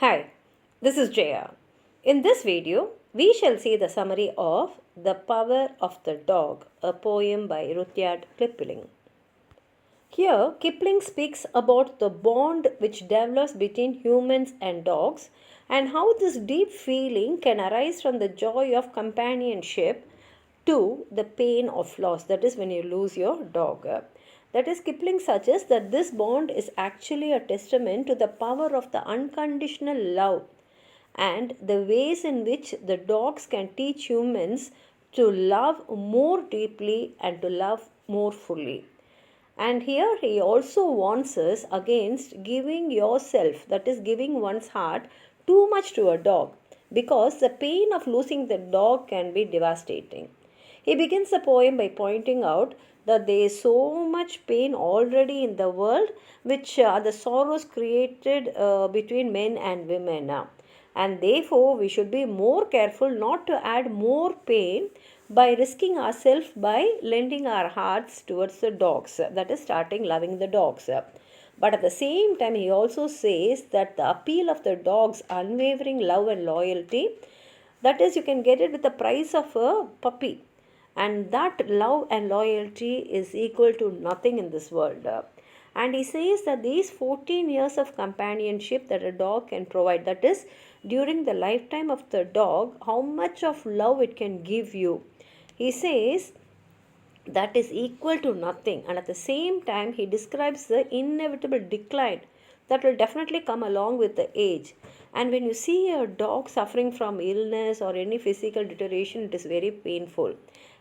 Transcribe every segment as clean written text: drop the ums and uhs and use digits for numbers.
Hi, this is Jaya. In this video, we shall see the summary of The Power of the Dog, a poem by Byrudyard Kipling. Here, Kipling speaks about the bond which develops between humans and dogs and how this deep feeling can arise from the joy of companionship to the pain of loss. That is, when you lose your dog. That is, Kipling suggests that this bond is actually a testament to the power of the unconditional love and the ways in which the dogs can teach humans to love more deeply and to love more fully. And here he also warns us against giving yourself, that is, giving one's heart too much to a dog, because the pain of losing the dog can be devastating. He begins the poem by pointing out that there is so much pain already in the world, which are the sorrows created between men and women now. And therefore, we should be more careful not to add more pain by risking ourselves by lending our hearts towards the dogs, that is, starting loving the dogs. But at the same time, he also says that the appeal of the dog's unwavering love and loyalty, that is, you can get it with the price of a puppy, and that love and loyalty is equal to nothing in this world. And he says that these 14 years of companionship that a dog can provide, that is, during the lifetime of the dog, how much of love it can give you, he says that is equal to nothing. And at the same time, he describes the inevitable decline that will definitely come along with the age. And when you see a dog suffering from illness or any physical deterioration, it is very painful.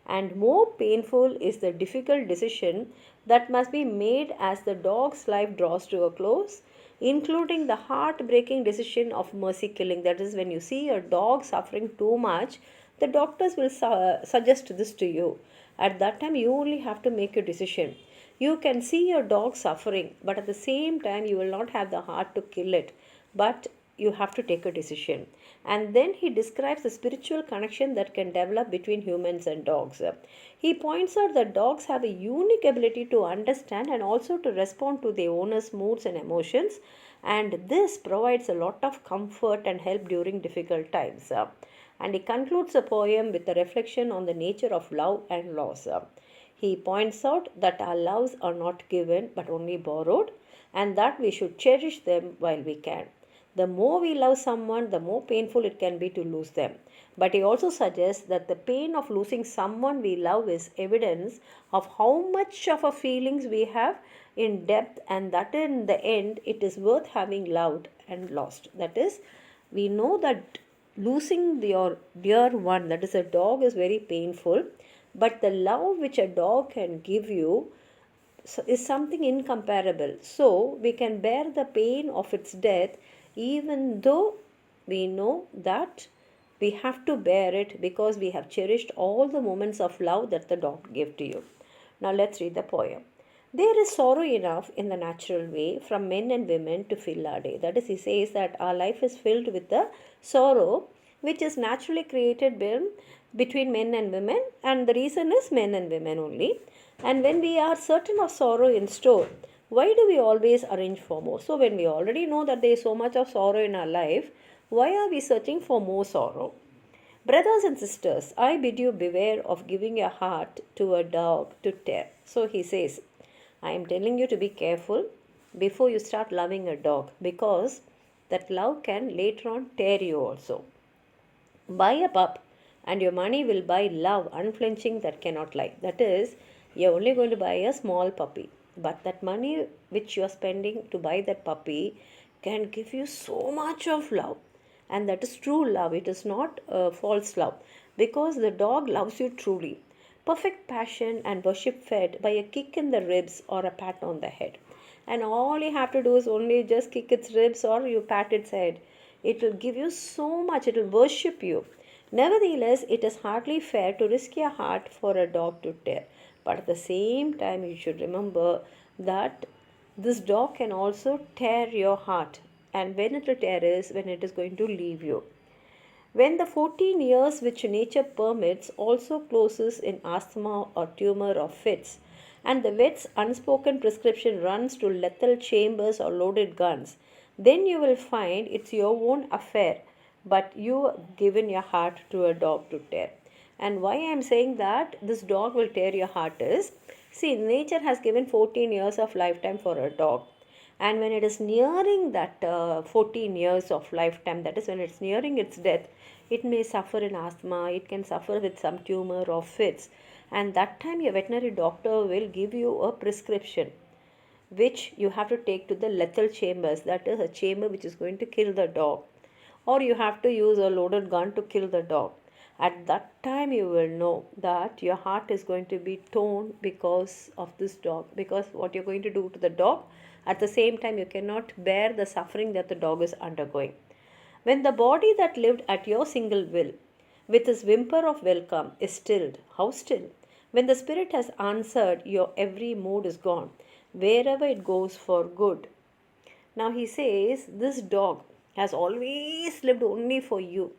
And more painful is the difficult decision that must be made as the dog's life draws to a close, including the heartbreaking decision of mercy killing. That is, when you see a dog suffering too much, the doctors will suggest this to you. At that time, you only have to make a decision. You can see your dog suffering, but at the same time, you will not have the heart to kill it. But you have to take a decision. And then he describes the spiritual connection that can develop between humans and dogs. He points out that dogs have a unique ability to understand and also to respond to their owner's moods and emotions, and this provides a lot of comfort and help during difficult times. And he concludes the poem with a reflection on the nature of love and loss. He points out that our loves are not given but only borrowed, and that we should cherish them while we can. The more we love someone, the more painful it can be to lose them. But he also suggests that the pain of losing someone we love is evidence of how much of our feelings we have in depth, and that in the end it is worth having loved and lost. That is, we know that losing your dear one, that is a dog, is very painful, but the love which a dog can give you is something incomparable. So we can bear the pain of its death even though we know that we have to bear it because we have cherished all the moments of love that the dog gave to you. Now let's read the poem. There is sorrow enough in the natural way from men and women to fill our day. That is, he says that our life is filled with the sorrow which is naturally created between men and women, and the reason is men and women only. And when we are certain of sorrow in store, why do we always arrange for more? So when we already know that there is so much of sorrow in our life, why are we searching for more sorrow? Brothers and sisters, I bid you beware of giving your heart to a dog to tear. So he says, I am telling you to be careful before you start loving a dog, because that love can later on tear you also. Buy a pup and your money will buy love unflinching that cannot lie. That is, you're only going to buy a small puppy, but that money which you are spending to buy that puppy can give you so much of love, and that is true love. It is not false love, because the dog loves you truly. Perfect passion and worship fed by a kick in the ribs or a pat on the head. And all you have to do is only just kick its ribs or you pat its head. It will give you so much, it will worship you. Nevertheless, it is hardly fair to risk your heart for a dog to tear. But at the same time, you should remember that this dog can also tear your heart. And when it will tear is when it is going to leave you. When the 14 years which nature permits also closes in asthma or tumor or fits, and the vet's unspoken prescription runs to lethal chambers or loaded guns, then you will find it's your own affair, but you given your heart to a dog to tear. And why I am saying that this dog will tear your heart is, see, nature has given 14 years of lifetime for a dog, and when it is nearing that 14 years of lifetime, that is when it's nearing its death, it may suffer in asthma, it can suffer with some tumor or fits, and that time your veterinary doctor will give you a prescription which you have to take to the lethal chambers, that is a chamber which is going to kill the dog, or you have to use a loaded gun to kill the dog. At that time you will know that your heart is going to be torn because of this dog, because what you're going to do to the dog, at the same time you cannot bear the suffering that the dog is undergoing. When the body that lived at your single will, with his whimper of welcome, is stilled, how still? When the spirit has answered, your every mood is gone, wherever it goes for good. Now he says, this dog has always lived only for you.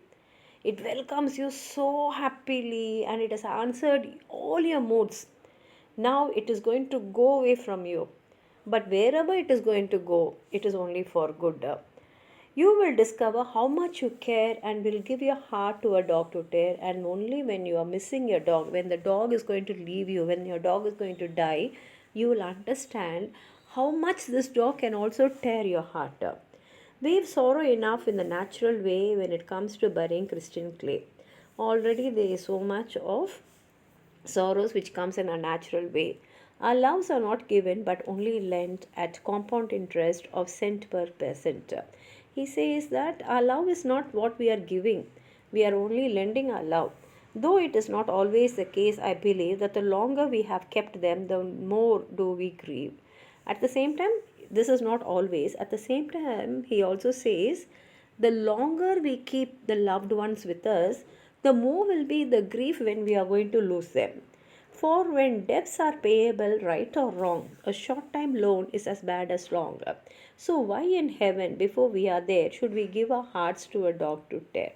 It welcomes you so happily and it has answered all your moods. Now it is going to go away from you. But wherever it is going to go, it is only for good. You will discover how much you care and will give your heart to a dog to tear. And only when you are missing your dog, when the dog is going to leave you, when your dog is going to die, you will understand how much this dog can also tear your heart. We have sorrow enough in the natural way when it comes to burying Christian clay. Already there is so much of sorrows which comes in a natural way. Our loves are not given but only lent at compound interest of cent per percent. He says that our love is not what we are giving, we are only lending our love. Though it is not always the case, I believe that the longer we have kept them, the more do we grieve. At the same time, this is not always. At the same time, he also says the longer we keep the loved ones with us, the more will be the grief when we are going to lose them. For when debts are payable, right or wrong, a short time loan is as bad as long. So why in heaven, before we are there, should we give our hearts to a dog to tear?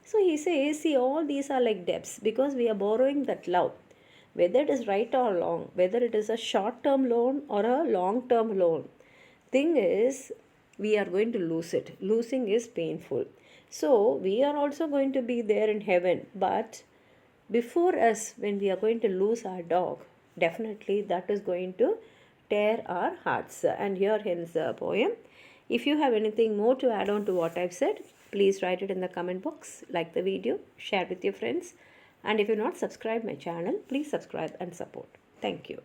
So he says, see, all these are like debts because we are borrowing that love. Whether it is right or wrong, whether it is a short term loan or a long term loan, thing is, we are going to lose it. Losing is painful. So we are also going to be there in heaven, but before us, when we are going to lose our dog, definitely that is going to tear our hearts. And here ends the poem. If you have anything more to add on to what I've said, please write it in the comment box, like the video, share with your friends, and if you're not subscribed my channel, please subscribe and support. Thank you.